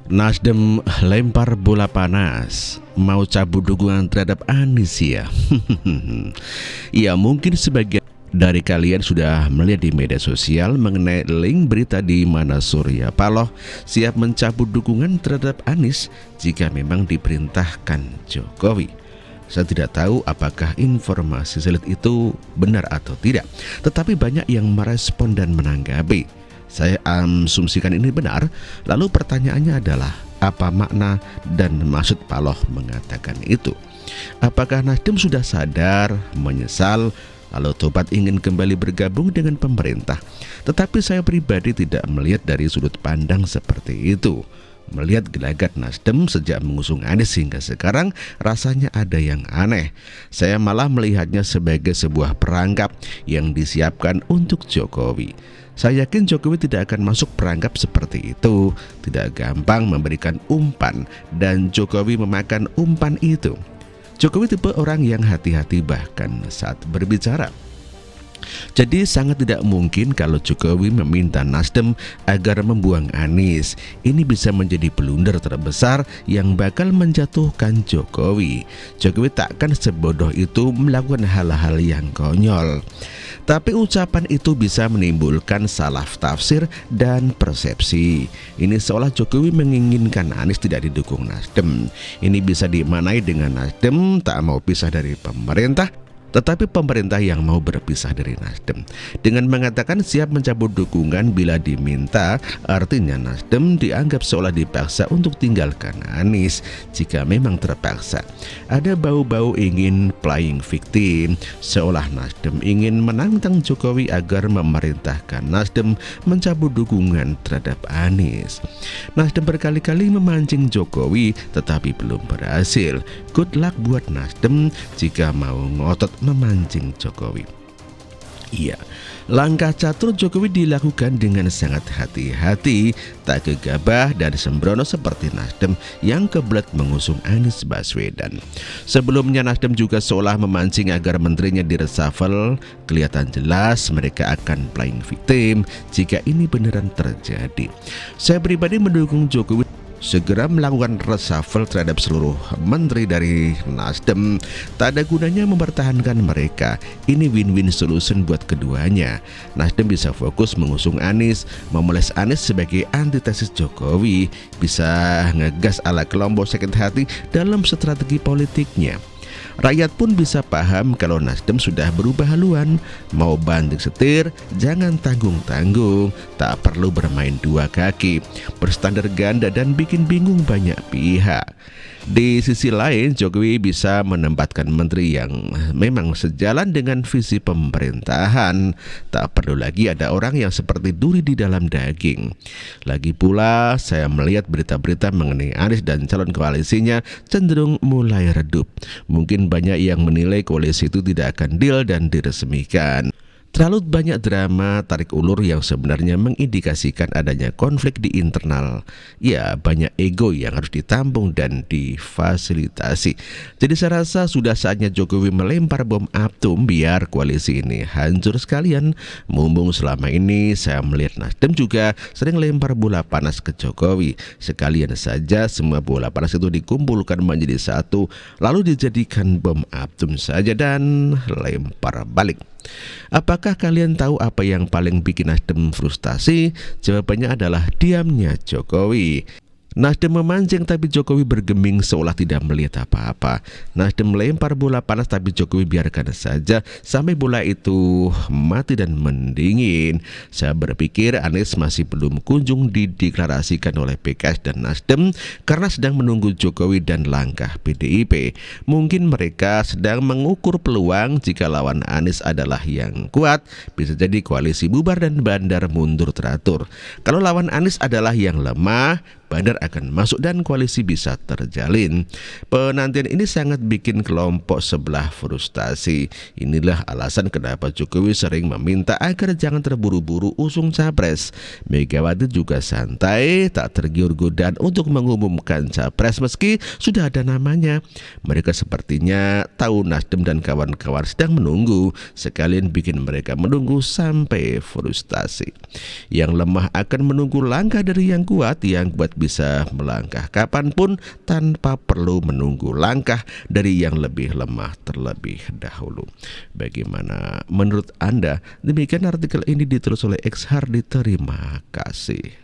Nasdem lempar bola panas, mau cabut dukungan terhadap Anies ya. Ya mungkin sebagian dari kalian sudah melihat di media sosial mengenai link berita di mana Surya Paloh siap mencabut dukungan terhadap Anies jika memang diperintahkan Jokowi. Saya tidak tahu apakah informasi sulit itu benar atau tidak, tetapi banyak yang merespon dan menanggapi. Saya asumsikan ini benar, lalu pertanyaannya adalah apa makna dan maksud Paloh mengatakan itu? Apakah Nasdem sudah sadar, menyesal, lalu tobat ingin kembali bergabung dengan pemerintah? Tetapi saya pribadi tidak melihat dari sudut pandang seperti itu. Melihat gelagat Nasdem sejak mengusung Anies hingga sekarang rasanya ada yang aneh. Saya malah melihatnya sebagai sebuah perangkap yang disiapkan untuk Jokowi. Saya yakin Jokowi tidak akan masuk perangkap seperti itu, tidak gampang memberikan umpan dan Jokowi memakan umpan itu. Jokowi tipe orang yang hati-hati bahkan saat berbicara. Jadi sangat tidak mungkin kalau Jokowi meminta Nasdem agar membuang Anies. Ini bisa menjadi blunder terbesar yang bakal menjatuhkan Jokowi. Jokowi takkan sebodoh itu melakukan hal-hal yang konyol. Tapi ucapan itu bisa menimbulkan salah tafsir dan persepsi. Ini seolah Jokowi menginginkan Anies tidak didukung Nasdem. Ini bisa dimaknai dengan Nasdem tak mau pisah dari pemerintah, tetapi pemerintah yang mau berpisah dari Nasdem. Dengan mengatakan siap mencabut dukungan bila diminta, artinya Nasdem dianggap seolah dipaksa untuk tinggalkan Anies. Jika memang terpaksa, ada bau-bau ingin playing victim, seolah Nasdem ingin menantang Jokowi agar memerintahkan Nasdem mencabut dukungan terhadap Anies. Nasdem berkali-kali memancing Jokowi, tetapi belum berhasil. Good luck buat Nasdem jika mau ngotot memancing Jokowi. Iya, langkah catur Jokowi dilakukan dengan sangat hati-hati, tak gegabah dan sembrono seperti Nasdem yang kebelet mengusung Anies Baswedan. Sebelumnya Nasdem juga seolah memancing agar menterinya direshuffle. Kelihatan jelas mereka akan playing victim jika ini beneran terjadi. Saya pribadi mendukung Jokowi segera melakukan reshuffle terhadap seluruh menteri dari Nasdem. Tak ada gunanya mempertahankan mereka. Ini win-win solution buat keduanya. Nasdem bisa fokus mengusung Anies, memoles Anies sebagai antitesis Jokowi, bisa ngegas ala kelompok sakit hati dalam strategi politiknya. Rakyat pun bisa paham kalau Nasdem sudah berubah haluan. Mau banting setir, jangan tanggung-tanggung. Tak perlu bermain dua kaki, berstandar ganda dan bikin bingung banyak pihak. Di sisi lain, Jokowi bisa menempatkan menteri yang memang sejalan dengan visi pemerintahan. Tak perlu lagi ada orang yang seperti duri di dalam daging. Lagi pula, saya melihat berita-berita mengenai Anies dan calon koalisinya cenderung mulai redup. Mungkin banyak yang menilai koalisi itu tidak akan deal dan diresmikan. Terlalu banyak drama tarik ulur yang sebenarnya mengindikasikan adanya konflik di internal. Ya, banyak ego yang harus ditampung dan difasilitasi. Jadi saya rasa sudah saatnya Jokowi melempar bom atom biar koalisi ini hancur sekalian. Mumpung selama ini saya melihat Nasdem juga sering lempar bola panas ke Jokowi. Sekalian saja semua bola panas itu dikumpulkan menjadi satu, lalu dijadikan bom atom saja dan lempar balik. Apakah kalian tahu apa yang paling bikin Nasdem frustasi? Jawabannya adalah diamnya Jokowi. Nasdem memancing tapi Jokowi bergeming seolah tidak melihat apa-apa. Nasdem melempar bola panas tapi Jokowi biarkan saja sampai bola itu mati dan mendingin. Saya berpikir Anies masih belum kunjung dideklarasikan oleh PKS dan Nasdem karena sedang menunggu Jokowi dan langkah PDIP. Mungkin mereka sedang mengukur peluang jika lawan Anies adalah yang kuat, bisa jadi koalisi bubar dan bandar mundur teratur. Kalau lawan Anies adalah yang lemah, bandar akan masuk dan koalisi bisa terjalin. Penantian ini sangat bikin kelompok sebelah frustasi. Inilah alasan kenapa Jokowi sering meminta agar jangan terburu-buru usung capres. Megawati juga santai, tak tergiur godaan untuk mengumumkan capres meski sudah ada namanya. Mereka sepertinya tahu Nasdem dan kawan-kawan sedang menunggu, sekalian bikin mereka menunggu sampai frustasi. Yang lemah akan menunggu langkah dari yang kuat bisa melangkah kapanpun tanpa perlu menunggu langkah dari yang lebih lemah terlebih dahulu. Bagaimana menurut Anda? Demikian artikel ini ditulis oleh X Hardi. Terima kasih.